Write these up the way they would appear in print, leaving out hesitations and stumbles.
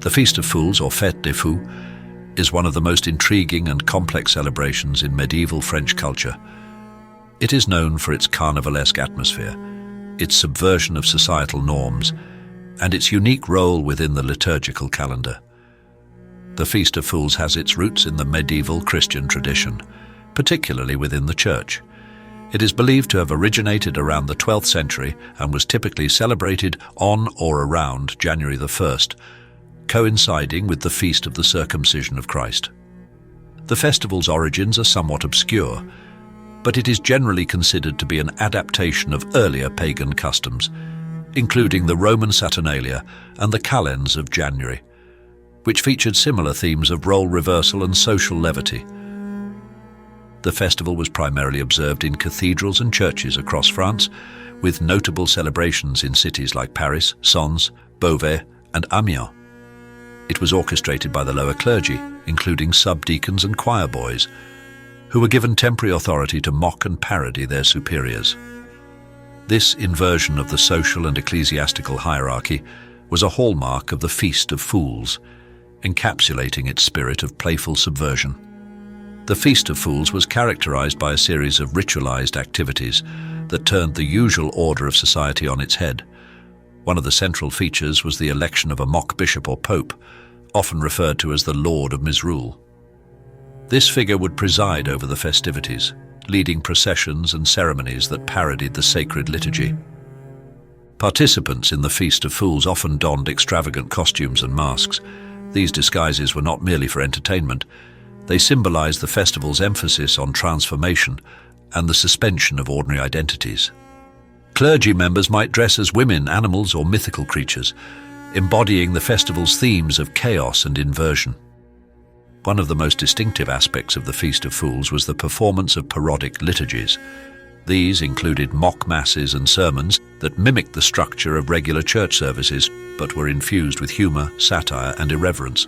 The Feast of Fools, or Fête des Fous, is one of the most intriguing and complex celebrations in medieval French culture. It is known for its carnivalesque atmosphere, its subversion of societal norms, and its unique role within the liturgical calendar. The Feast of Fools has its roots in the medieval Christian tradition, particularly within the Church. It is believed to have originated around the 12th century and was typically celebrated on or around January the 1st, coinciding with the Feast of the Circumcision of Christ. The festival's origins are somewhat obscure, but it is generally considered to be an adaptation of earlier pagan customs, including the Roman Saturnalia and the calends of January, which featured similar themes of role reversal and social levity. The festival was primarily observed in cathedrals and churches across France, with notable celebrations in cities like Paris, Sens, Beauvais, and Amiens. It was orchestrated by the lower clergy, including subdeacons and choir boys, who were given temporary authority to mock and parody their superiors. This inversion of the social and ecclesiastical hierarchy was a hallmark of the Feast of Fools, encapsulating its spirit of playful subversion. The Feast of Fools was characterized by a series of ritualized activities that turned the usual order of society on its head. One of the central features was the election of a mock bishop or pope, often referred to as the Lord of Misrule. This figure would preside over the festivities, leading processions and ceremonies that parodied the sacred liturgy. Participants in the Feast of Fools often donned extravagant costumes and masks. These disguises were not merely for entertainment. They symbolized the festival's emphasis on transformation and the suspension of ordinary identities. Clergy members might dress as women, animals, or mythical creatures, embodying the festival's themes of chaos and inversion. One of the most distinctive aspects of the Feast of Fools was the performance of parodic liturgies. These included mock masses and sermons that mimicked the structure of regular church services, but were infused with humor, satire, and irreverence.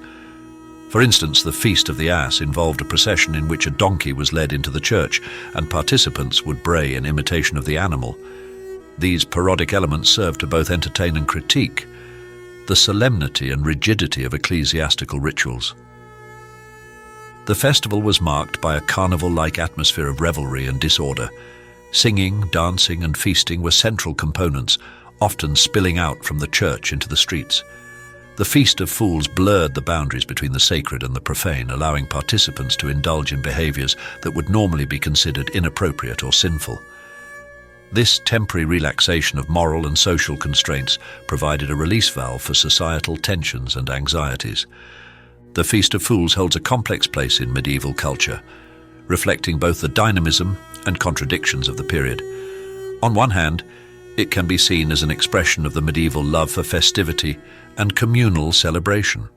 For instance, the Feast of the Ass involved a procession in which a donkey was led into the church, and participants would bray in imitation of the animal. These parodic elements served to both entertain and critique the solemnity and rigidity of ecclesiastical rituals. The festival was marked by a carnival-like atmosphere of revelry and disorder. Singing, dancing, and feasting were central components, often spilling out from the church into the streets. The Feast of Fools blurred the boundaries between the sacred and the profane, allowing participants to indulge in behaviors that would normally be considered inappropriate or sinful. This temporary relaxation of moral and social constraints provided a release valve for societal tensions and anxieties. The Feast of Fools holds a complex place in medieval culture, reflecting both the dynamism and contradictions of the period. On one hand, it can be seen as an expression of the medieval love for festivity and communal celebration.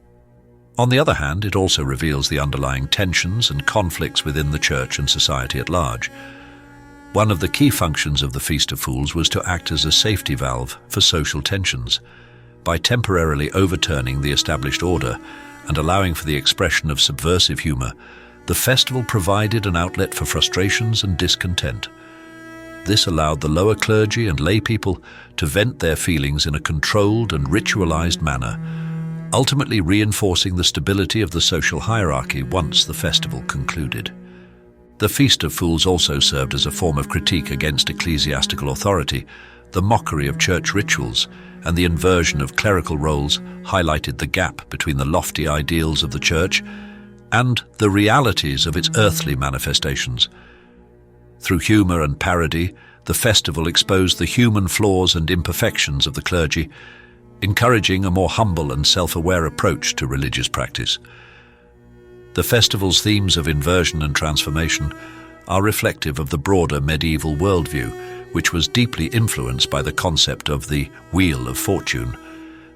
On the other hand, it also reveals the underlying tensions and conflicts within the church and society at large. One of the key functions of the Feast of Fools was to act as a safety valve for social tensions. By temporarily overturning the established order and allowing for the expression of subversive humor, the festival provided an outlet for frustrations and discontent. This allowed the lower clergy and lay people to vent their feelings in a controlled and ritualized manner, ultimately reinforcing the stability of the social hierarchy once the festival concluded. The Feast of Fools also served as a form of critique against ecclesiastical authority. The mockery of church rituals and the inversion of clerical roles highlighted the gap between the lofty ideals of the church and the realities of its earthly manifestations. Through humor and parody, the festival exposed the human flaws and imperfections of the clergy, encouraging a more humble and self-aware approach to religious practice. The festival's themes of inversion and transformation are reflective of the broader medieval worldview, which was deeply influenced by the concept of the Wheel of Fortune.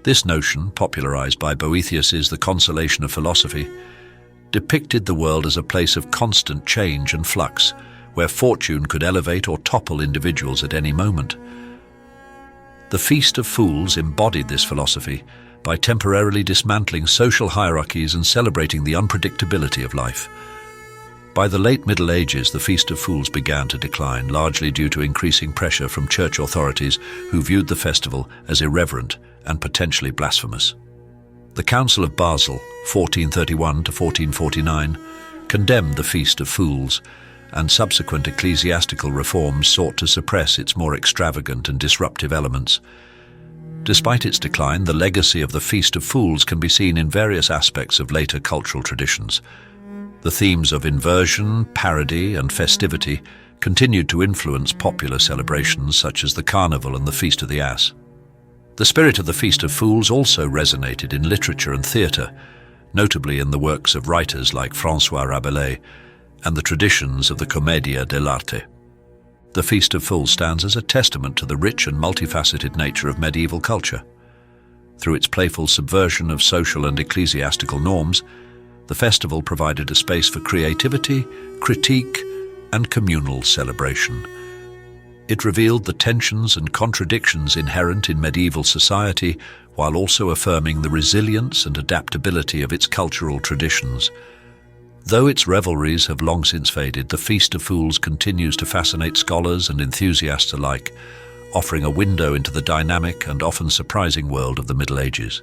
This notion, popularized by Boethius's The Consolation of Philosophy, depicted the world as a place of constant change and flux, where fortune could elevate or topple individuals at any moment. The Feast of Fools embodied this philosophy by temporarily dismantling social hierarchies and celebrating the unpredictability of life. By the late Middle Ages, the Feast of Fools began to decline, largely due to increasing pressure from church authorities who viewed the festival as irreverent and potentially blasphemous. The Council of Basel, 1431 to 1449, condemned the Feast of Fools, and subsequent ecclesiastical reforms sought to suppress its more extravagant and disruptive elements. Despite its decline, the legacy of the Feast of Fools can be seen in various aspects of later cultural traditions. The themes of inversion, parody, and festivity continued to influence popular celebrations such as the Carnival and the Feast of the Ass. The spirit of the Feast of Fools also resonated in literature and theatre, notably in the works of writers like François Rabelais and the traditions of the Commedia dell'arte. The Feast of Fools stands as a testament to the rich and multifaceted nature of medieval culture. Through its playful subversion of social and ecclesiastical norms, the festival provided a space for creativity, critique, and communal celebration. It revealed the tensions and contradictions inherent in medieval society, while also affirming the resilience and adaptability of its cultural traditions. Though its revelries have long since faded, the Feast of Fools continues to fascinate scholars and enthusiasts alike, offering a window into the dynamic and often surprising world of the Middle Ages.